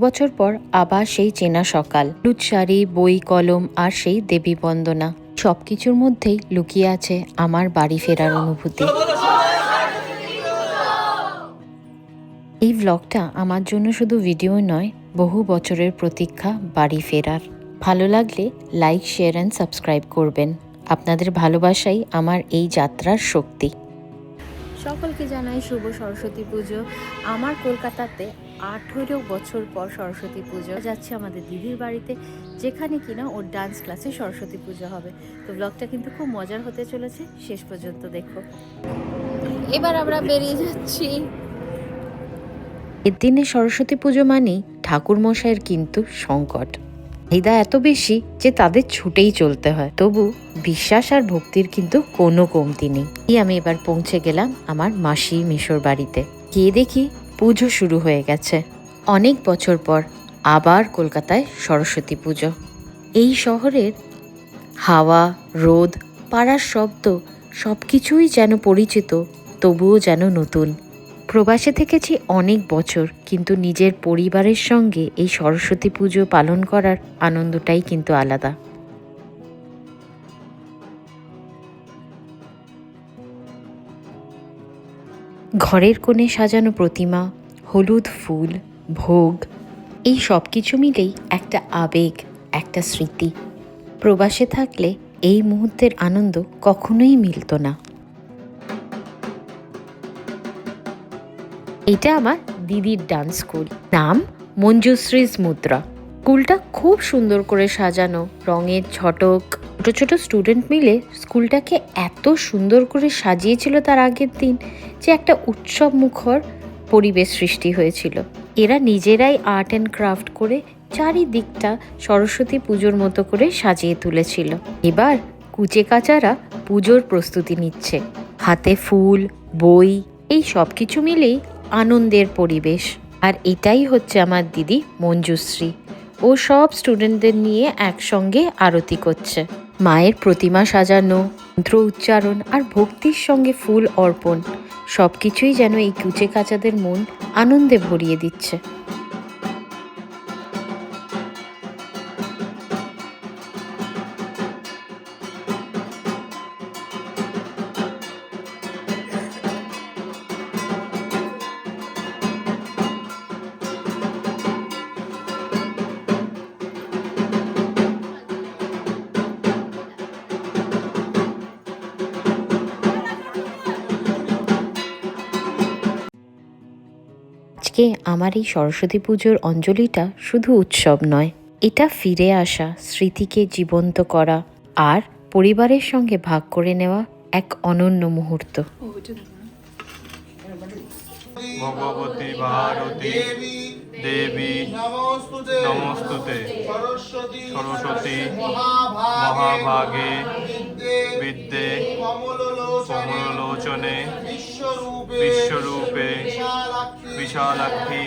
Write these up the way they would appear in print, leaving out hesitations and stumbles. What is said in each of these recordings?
বছর পর আবার সেই চেনা সকাল, হলুদ শাড়ি, বই, কলম আর সেই দেবী বন্দনা। সবকিছুর মধ্যেই লুকিয়ে আছে আমার বাড়ি ফেরার অনুভূতি। এই ব্লগটা আমার জন্য শুধু ভিডিও নয়, বহু বছরের প্রতীক্ষা বাড়ি ফেরার। ভালো লাগলে লাইক, শেয়ার অ্যান্ড সাবস্ক্রাইব করবেন। আপনাদের ভালোবাসাই আমার এই যাত্রার শক্তি। সকলকে জানাই শুভ সরস্বতী পুজো। আমার কলকাতাতে 18 বছর পর সরস্বতী পুজো যাচ্ছে আমাদের দিদির বাড়িতে, যেখানে কিনা ওর ডান্স ক্লাসে সরস্বতী পুজো হবে। তো ব্লগটা কিন্তু খুব মজার হতে চলেছে, শেষ পর্যন্ত দেখো। এবার আমরা বেরিয়ে যাচ্ছি। এর দিনে সরস্বতী পুজো মানেই ঠাকুর মশাইয়ের কিন্তু সংকট। চাহিদা এত বেশি যে তাদের ছুটেই চলতে হয়, তবু বিশ্বাস আর ভক্তির কিন্তু কোনো কমতি নেই। আমি এবার পৌঁছে গেলাম আমার মাসি মেশোর বাড়িতে। গিয়ে দেখি পুজো শুরু হয়ে গেছে। অনেক বছর পর আবার কলকাতায় সরস্বতী পুজো। এই শহরের হাওয়া, রোদ, পাড়ার শব্দ সবকিছুই যেন পরিচিত, তবুও যেন নতুন। প্রবাসে থেকেছি অনেক বছর, কিন্তু নিজের পরিবারের সঙ্গে এই সরস্বতী পুজো পালন করার আনন্দটাই কিন্তু আলাদা। ঘরের কোণে সাজানো প্রতিমা, হলুদ ফুল, ভোগ, এই সব কিছু মিলেই একটা আবেগ, একটা স্মৃতি। প্রবাসে থাকলে এই মুহূর্তের আনন্দ কখনোই মিলত না। এটা আমার দিদির ডান্স স্কুল, নাম মঞ্জুশ্রীজ মুদ্রা। স্কুলটা খুব সুন্দর করে সাজানো, রঙের ছটক। ছোট ছোট স্টুডেন্ট মিলে স্কুলটাকে এত সুন্দর করে সাজিয়েছিল তার আগের দিন, যে একটা উৎসব মুখর পরিবেশ সৃষ্টি হয়েছিল। এরা নিজেরাই আর্ট অ্যান্ড ক্রাফট করে চারিদিকটা সরস্বতী পুজোর মতো করে সাজিয়ে তুলেছিল। এবার কুচে কাচারা পুজোর প্রস্তুতি নিচ্ছে, হাতে ফুল, বই, এই সব কিছু মিলেই আনন্দের পরিবেশ। আর এটাই হচ্ছে আমার দিদি মঞ্জুশ্রী। ও সব স্টুডেন্টদের নিয়ে একসঙ্গে আরতি করছে। মায়ের প্রতিমা সাজানো, মন্ত্র উচ্চারণ আর ভক্তির সঙ্গে ফুল অর্পণ, সব কিছুই যেন এই কুচে কাচাদের মন আনন্দে ভরিয়ে দিচ্ছে। আজকে আমার এই সরস্বতী পুজোর অঞ্জলিটা শুধু উৎসব নয়, এটা ফিরে আসা, স্মৃতিকে জীবন্ত করা আর পরিবারের সঙ্গে ভাগ করে নেওয়া এক অনন্য মুহূর্ত। ভগবতী ভারতী দেবী নমস্তুতে সরস্বতী মহাভাগে বিদ্যে কমলোচনে বিশ্বরূপে বিশালাক্ষী।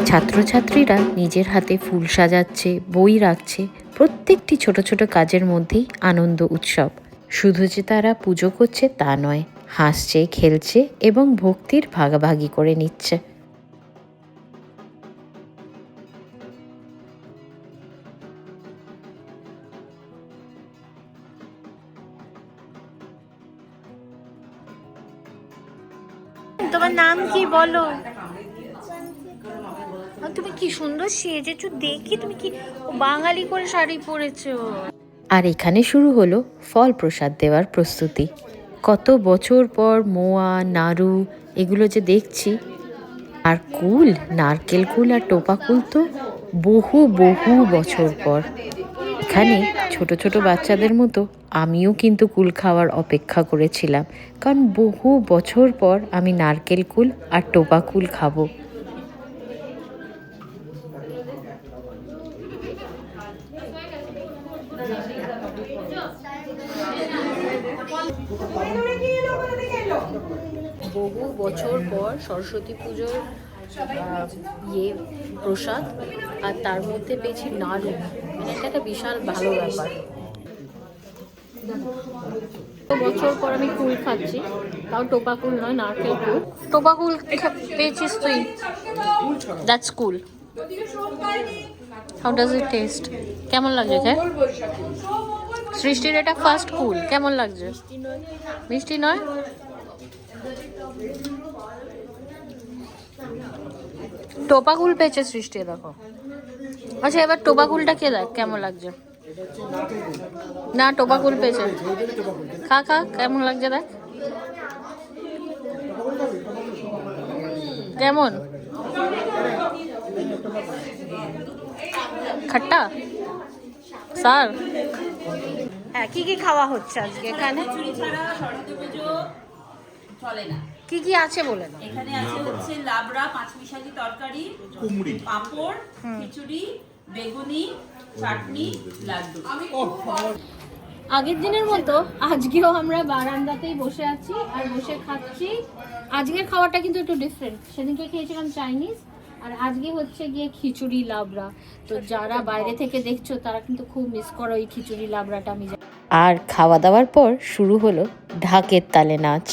ছাত্রছাত্রীরা নিজের হাতে ফুল সাজাচ্ছে, বই রাখছে, প্রত্যেকটি ছোট ছোট কাজের মধ্যেই আনন্দ উৎসব। শুধু যে তারা পুজো করছে তা নয়, হাসছে, খেলছে এবং ভক্তির ভাগাভাগি করে নিচ্ছে। তোমার নাম কি বলো? তুমি কি সুন্দর সেজেছো দেখি, তুমি কি বাঙালি করে শাড়ি পরেছো। আর এখানে শুরু হলো ফল প্রসাদ দেওয়ার প্রস্তুতি। কত বছর পর মোয়া, নাড়ু এগুলো যে দেখছি, আর কুল, নারকেল কুল আর টোপা কুল তো বহু বহু বছর পর। এখানে ছোট ছোট বাচ্চাদের মতো আমিও কিন্তু কুল খাওয়ার অপেক্ষা করেছিলাম, কারণ বহু বছর পর আমি নারকেল কুল আর টোপা কুল খাবো। বহু বছর পর সরস্বতী পুজোর প্রসাদ, আর তার মধ্যে পেয়েছি নাড়ু। মানে এটা একটা বিশাল ভালো ব্যাপার। বছর পর আমি কুল খাচ্ছি, তাও টোপা কুল নয়, নারকেল কুল। টোপা কুল পেয়েছিস তুই? That's cool. How does it test? কেমন লাগছে খেয়ে? সৃষ্টির এটা ফার্স্ট কুল, কেমন লাগছে? মিষ্টি নয়? টোপা কুল পেয়েছে সৃষ্টি, দেখো। আচ্ছা, এবার টোপা কুলটা কে দেখ কেমন লাগছে। না, টোপা কুল পেয়েছে। খা খা, কেমন লাগছে দেখ। কেমন? খাট্টা স্যার। হ্যাঁ, কি কি খাওয়া হচ্ছে আজকে এখানে? চলে না। কি কি আছে বলে না? এখানে আছে হচ্ছে লাবড়া, পাঁচমিশালি তরকারি, কুমড়ি, পাঁপড়, খিচুড়ি, বেগুনি, চাটনি, লাড্ডু। আগের দিনের মতো আজকেও আমরা বারান্দাতেই বসে আছি আর বসে খাচ্ছি। আজকের খাওয়াটা কিন্তু একটু ডিফারেন্ট। সেদিনকে খেয়েছিলাম চাইনিজ, আর আজকে হচ্ছে গিয়ে খিচুড়ি লাবড়া। তো যারা বাইরে থেকে দেখছো তারা কিন্তু খুব মিস করো এই খিচুড়ি লাবড়াটা। আমি আর খাওয়া দাওয়ার পর শুরু হলো ঢাকের তালে নাচ।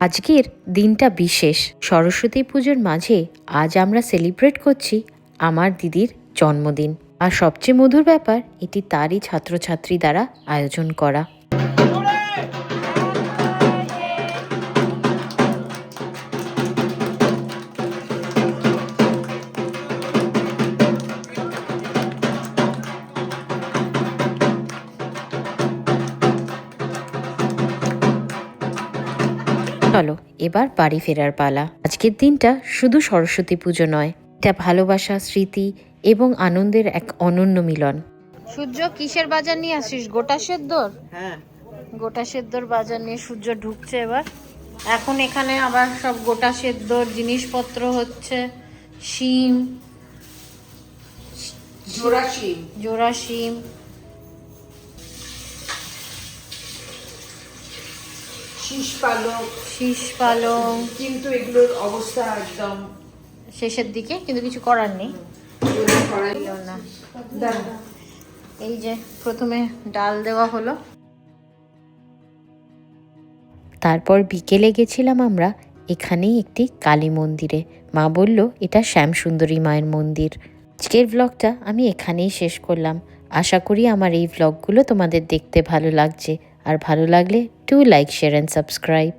আজকের দিনটা বিশেষ। সরস্বতী পুজোর মাঝে আজ আমরা সেলিব্রেট করছি আমার দিদির জন্মদিন। আর সবচেয়ে মধুর ব্যাপার, এটি তারই ছাত্রছাত্রী দ্বারা আয়োজন করা। এবার বাড়ি ফেরার পালা। আজকের দিনটা শুধু সরস্বতী পুজো নয়, এটা ভালোবাসা, স্মৃতি এবং আনন্দের এক অনন্য মিলন। সূর্য কিসের বাজার নিয়ে আসিস? গোটা সেদ্ধর? হ্যাঁ, গোটা সেদ্ধর বাজার নিয়ে সূর্য ঢুকছে এবার। এখন এখানে আবার সব গোটা সেদ্ধর জিনিসপত্র হচ্ছে। শিম, জোড়া শিম, শীষ পালং, কিন্তু এগুলোর অবস্থা একদম শেষের দিকে, কিন্তু কিছু করার নেই। না, এই যে প্রথমে ডাল দেওয়া হলো, তারপর বিকেলে গেছিলাম আমরা এখানেই একটি কালী মন্দিরে। মা বলল এটা শ্যামসুন্দরী মায়ের মন্দির। আজকের ব্লগটা আমি এখানেই শেষ করলাম। আশা করি আমার এই ব্লগগুলো তোমাদের দেখতে ভালো লাগছে, আর ভালো লাগলে do like, share and subscribe.